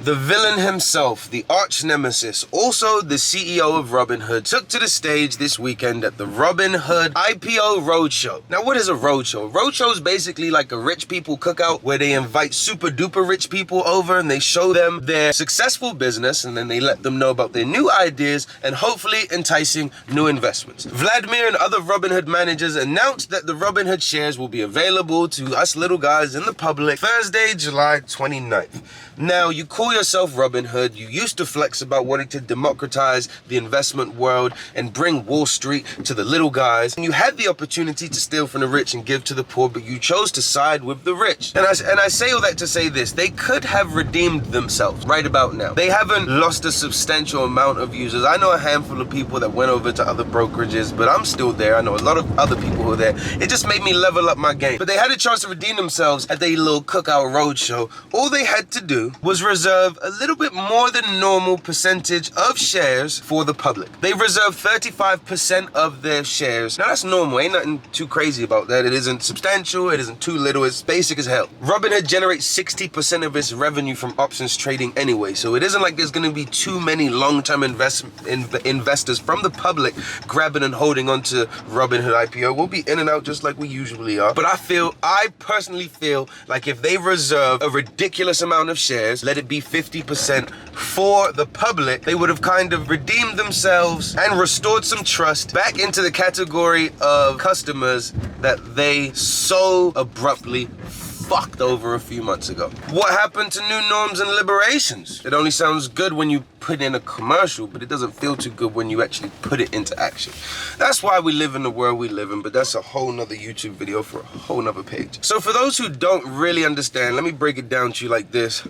The villain himself, the arch nemesis, also the CEO of Robinhood, took to the stage this weekend at the Robinhood IPO Roadshow. Now, what is a roadshow? Roadshow is basically like a rich people cookout where they invite super duper rich people over and they show them their successful business and then they let them know about their new ideas and hopefully enticing new investments. Vladimir and other Robinhood managers announced that the Robinhood shares will be available to us little guys in the public Thursday, July 29th. Now, you call yourself Robinhood, you used to flex about wanting to democratize the investment world and bring Wall Street to the little guys. And you had the opportunity to steal from the rich and give to the poor, but you chose to side with the rich. And I say all that to say this, they could have redeemed themselves right about now. They haven't lost a substantial amount of users. I know a handful of people that went over to other brokerages, but I'm still there. I know a lot of other people who are there. It just made me level up my game. But they had a chance to redeem themselves at their little cookout roadshow. All they had to do was reserve a little bit more than normal percentage of shares for the public. They reserved 35% of their shares. Now that's normal, ain't nothing too crazy about that. It isn't substantial, it isn't too little, it's basic as hell. Robinhood generates 60% of its revenue from options trading anyway, so it isn't like there's gonna be too many long-term investors from the public grabbing and holding onto Robinhood IPO. We'll be in and out just like we usually are. But I personally feel like if they reserve a ridiculous amount of shares, let it be 50% for the public, they would have kind of redeemed themselves and restored some trust back into the category of customers that they so abruptly fucked over a few months ago. What happened to new norms and liberations? It only sounds good when you put in a commercial, but it doesn't feel too good when you actually put it into action. That's why we live in the world we live in, but that's a whole nother YouTube video for a whole nother page. So for those who don't really understand, let me break it down to you like this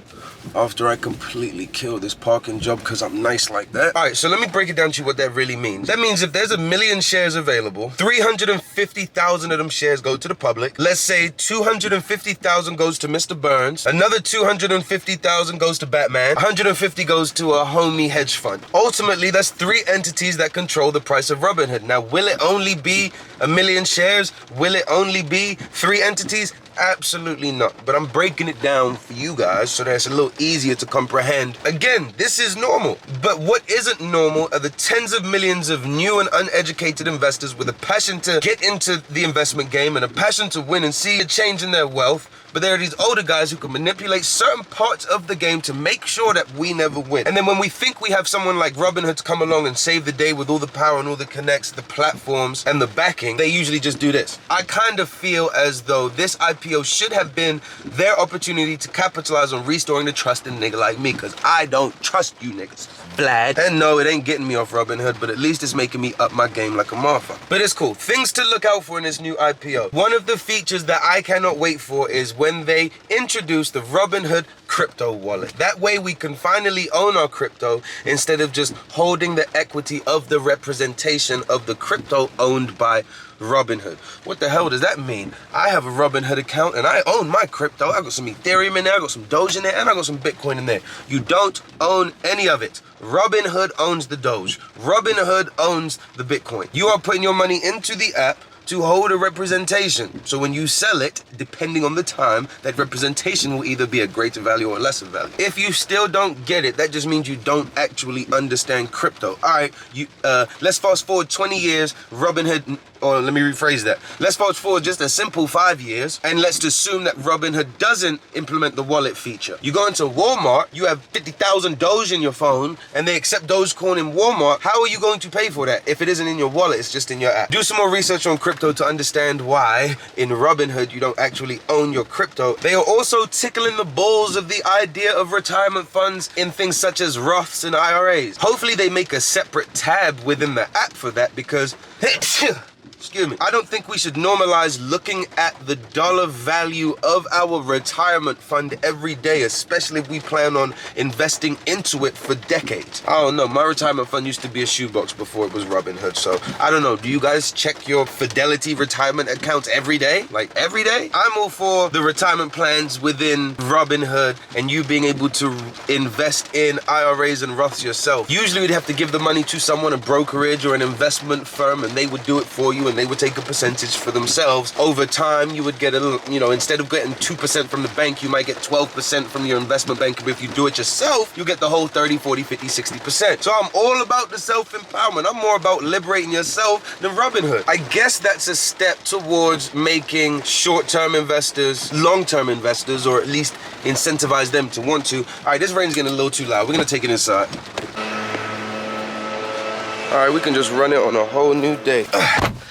after I completely kill this parking job because I'm nice like that. All right, so let me break it down to you what that really means. That means if there's 1 million shares available, 350,000 of them shares go to the public. Let's say 250,000 goes to Mr. Burns, another 250,000 goes to Batman, 150 goes to a homie hedge fund. Ultimately, that's 3 entities that control the price of Robinhood. Now, will it only be 1 million shares? Will it only be 3 entities? Absolutely not. But I'm breaking it down for you guys so that it's a little easier to comprehend. Again, this is normal. But what isn't normal are the tens of millions of new and uneducated investors with a passion to get into the investment game and a passion to win and see a change in their wealth. But there are these older guys who can manipulate certain parts of the game to make sure that we never win. And then when we think we have someone like Robinhood to come along and save the day with all the power and all the connects, the platforms and the backing, they usually just do this. I kind of feel as though this IPO should have been their opportunity to capitalize on restoring the trust in a nigga like me, because I don't trust you niggas. Vlad. And no, it ain't getting me off Robinhood, but at least it's making me up my game like a motherfucker. But it's cool. Things to look out for in this new IPO. One of the features that I cannot wait for is when they introduce the Robinhood crypto wallet. That way we can finally own our crypto instead of just holding the equity of the representation of the crypto owned by Robinhood. What the hell does that mean? I have a Robinhood account and I own my crypto. I got some Ethereum in there, I got some Doge in there, and I got some Bitcoin in there. You don't own any of it. Robinhood owns the Doge. Robinhood owns the Bitcoin. You are putting your money into the app to hold a representation. So when you sell it, depending on the time, that representation will either be a greater value or a lesser value. If you still don't get it, that just means you don't actually understand crypto. All right, let's fast forward 20 years, Robinhood, or let me rephrase that. Let's fast forward just a simple 5 years, and let's assume that Robinhood doesn't implement the wallet feature. You go into Walmart, you have 50,000 Doge in your phone, and they accept Dogecoin in Walmart. How are you going to pay for that if it isn't in your wallet, it's just in your app? Do some more research on crypto to understand why in Robinhood you don't actually own your crypto. They are also tickling the balls of the idea of retirement funds in things such as Roths and IRAs. Hopefully they make a separate tab within the app for that, because excuse me, I don't think we should normalize looking at the dollar value of our retirement fund every day, especially if we plan on investing into it for decades. I don't know, my retirement fund used to be a shoebox before it was Robinhood, so I don't know. Do you guys check your Fidelity retirement accounts every day? Like every day? I'm all for the retirement plans within Robinhood and you being able to invest in IRAs and Roths yourself. Usually we'd have to give the money to someone, a brokerage or an investment firm, and they would do it for you and they would take a percentage for themselves. Over time, you would get a little, you know, instead of getting 2% from the bank, you might get 12% from your investment bank. But if you do it yourself, you get the whole 30, 40, 50, 60%. So I'm all about the self-empowerment. I'm more about liberating yourself than Robinhood. I guess that's a step towards making short-term investors long-term investors, or at least incentivize them to want to. All right, this rain's getting a little too loud. We're gonna take it inside. All right, we can just run it on a whole new day.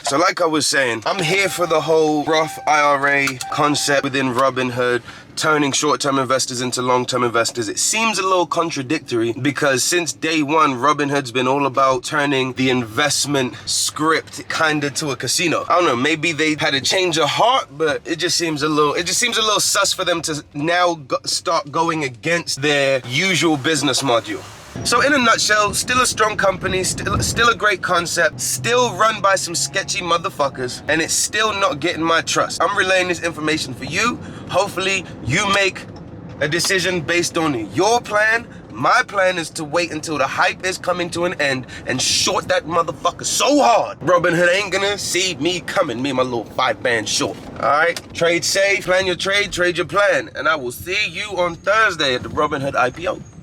So like I was saying, I'm here for the whole Roth IRA concept within Robinhood, turning short-term investors into long-term investors. It seems a little contradictory because since day one, Robinhood's been all about turning the investment script kinda to a casino. I don't know, maybe they had a change of heart, but it just seems a little sus for them to now start going against their usual business module. So in a nutshell, still a strong company, still a great concept, still run by some sketchy motherfuckers, and it's still not getting my trust. I'm relaying this information for you. Hopefully you make a decision based on your plan. My plan is to wait until the hype is coming to an end and short that motherfucker so hard, Robinhood ain't gonna see me coming, me and my little 5-band short. All right, trade safe, plan your trade your plan, and I will see you on Thursday at the Robinhood IPO.